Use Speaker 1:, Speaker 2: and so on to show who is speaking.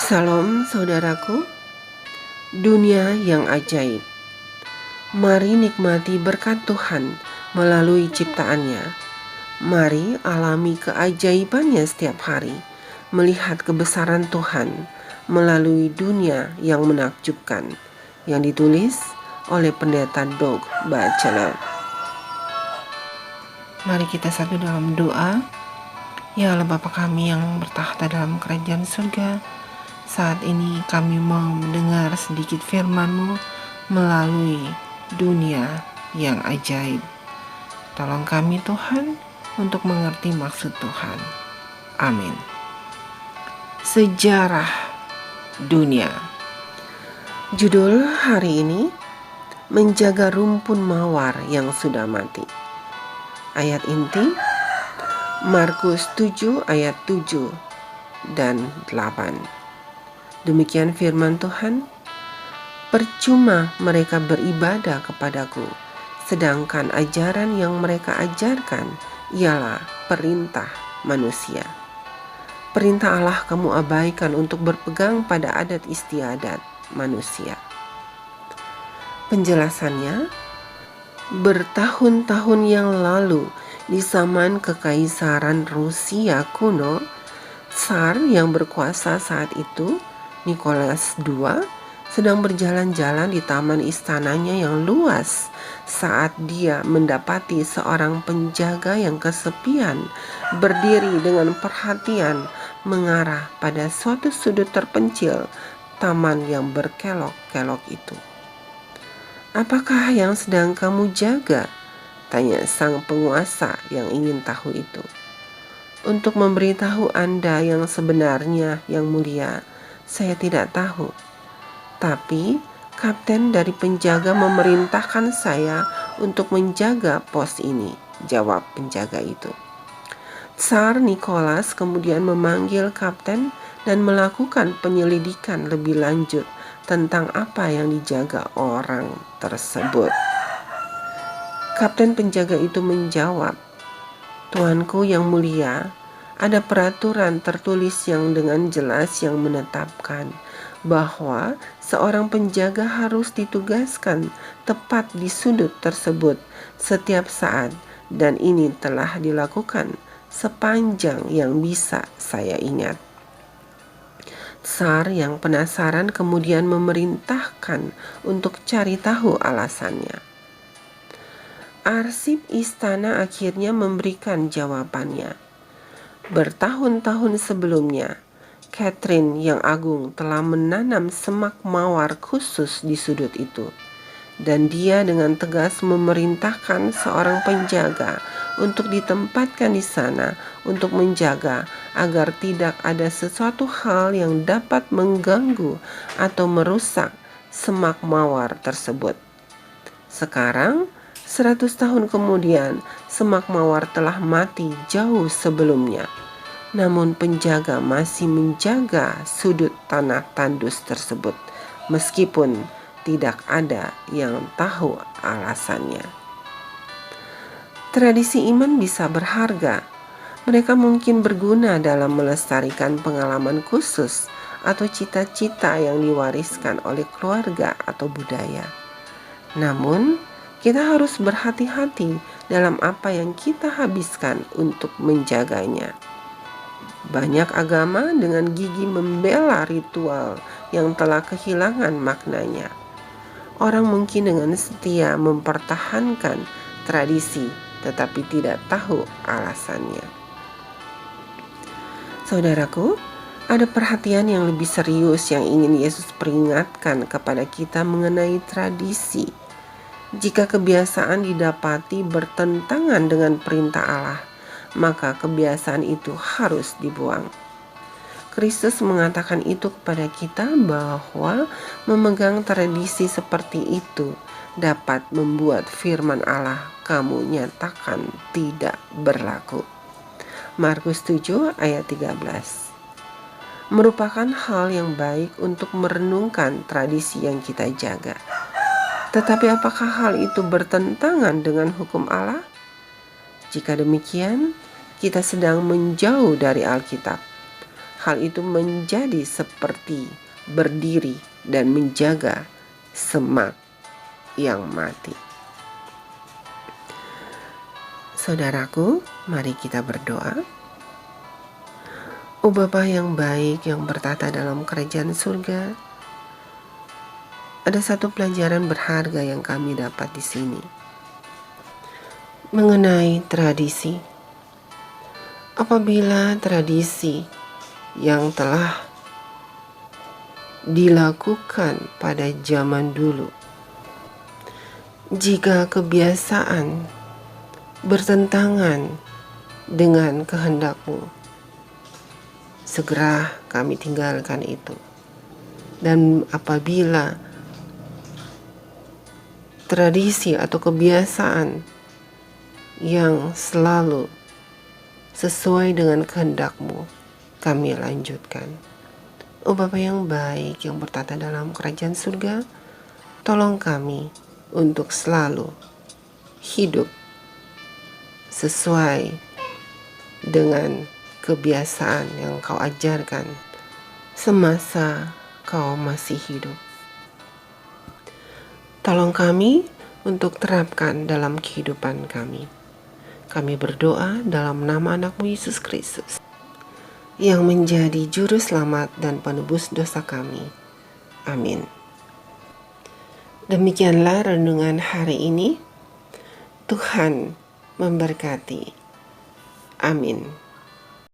Speaker 1: Salam saudaraku, dunia yang ajaib. Mari nikmati berkat Tuhan melalui ciptaannya. Mari alami keajaibannya setiap hari, melihat kebesaran Tuhan melalui dunia yang menakjubkan, yang ditulis oleh Pendeta Doug Batchelor. Mari kita satu dalam doa. Ya Allah Bapa kami yang bertahta dalam kerajaan surga, saat ini kami mau mendengar sedikit firman-Mu melalui dunia yang ajaib. Tolong kami Tuhan untuk mengerti maksud Tuhan. Amin. Sejarah dunia. Judul hari ini, menjaga rumpun mawar yang sudah mati. Ayat inti, Markus 7 ayat 7 dan 8. Demikian firman Tuhan, percuma mereka beribadah kepadaku, sedangkan ajaran yang mereka ajarkan ialah perintah manusia. Perintah Allah kamu abaikan untuk berpegang pada adat istiadat manusia. Penjelasannya, bertahun-tahun yang lalu di zaman Kekaisaran Rusia kuno, Tsar yang berkuasa saat itu, Nicholas II, sedang berjalan-jalan di taman istananya yang luas saat dia mendapati seorang penjaga yang kesepian berdiri dengan perhatian mengarah pada suatu sudut terpencil taman yang berkelok-kelok itu. "Apakah yang sedang kamu jaga?" tanya sang penguasa yang ingin tahu itu. "Untuk memberitahu Anda yang sebenarnya, yang mulia, saya tidak tahu. Tapi kapten dari penjaga memerintahkan saya untuk menjaga pos ini," jawab penjaga itu. Tsar Nicholas kemudian memanggil kapten dan melakukan penyelidikan lebih lanjut tentang apa yang dijaga orang tersebut. Kapten penjaga itu menjawab, "Tuanku yang mulia, ada peraturan tertulis yang dengan jelas yang menetapkan bahwa seorang penjaga harus ditugaskan tepat di sudut tersebut setiap saat, dan ini telah dilakukan sepanjang yang bisa saya ingat." Tsar yang penasaran kemudian memerintahkan untuk cari tahu alasannya. Arsip istana akhirnya memberikan jawabannya. Bertahun-tahun sebelumnya, Catherine yang agung telah menanam semak mawar khusus di sudut itu, dan dia dengan tegas memerintahkan seorang penjaga untuk ditempatkan di sana untuk menjaga agar tidak ada sesuatu hal yang dapat mengganggu atau merusak semak mawar tersebut. Sekarang, 100 tahun kemudian, semak mawar telah mati jauh sebelumnya. Namun penjaga masih menjaga sudut tanah tandus tersebut, meskipun tidak ada yang tahu alasannya. Tradisi iman bisa berharga. Mereka mungkin berguna dalam melestarikan pengalaman khusus atau cita-cita yang diwariskan oleh keluarga atau budaya. Namun, kita harus berhati-hati dalam apa yang kita habiskan untuk menjaganya. Banyak agama dengan gigih membela ritual yang telah kehilangan maknanya. Orang mungkin dengan setia mempertahankan tradisi tetapi tidak tahu alasannya. Saudaraku, ada perhatian yang lebih serius yang ingin Yesus peringatkan kepada kita mengenai tradisi. Jika kebiasaan didapati bertentangan dengan perintah Allah, maka kebiasaan itu harus dibuang. Kristus mengatakan itu kepada kita bahwa memegang tradisi seperti itu dapat membuat firman Allah kamu nyatakan tidak berlaku. Markus 7 ayat 13. Merupakan hal yang baik untuk merenungkan tradisi yang kita jaga. Tetapi apakah hal itu bertentangan dengan hukum Allah? Jika demikian, kita sedang menjauh dari Alkitab. hal itu menjadi seperti berdiri dan menjaga semak yang mati. Saudaraku, mari kita berdoa. Oh Bapa yang baik yang bertata dalam kerajaan surga, ada satu pelajaran berharga yang kami dapat di sini mengenai tradisi. Apabila tradisi yang telah dilakukan pada zaman dulu, jika kebiasaan bertentangan dengan kehendak-Mu, segera kami tinggalkan itu. Dan apabila tradisi atau kebiasaan yang selalu sesuai dengan kehendak-Mu, kami lanjutkan. Oh Bapa yang baik yang bertata dalam kerajaan surga, tolong kami untuk selalu hidup sesuai dengan kebiasaan yang Kau ajarkan semasa Kau masih hidup. Tolong kami untuk terapkan dalam kehidupan kami. Kami berdoa dalam nama anak-Mu Yesus Kristus, yang menjadi juru selamat dan penebus dosa kami. Amin. Demikianlah renungan hari ini. Tuhan memberkati. Amin.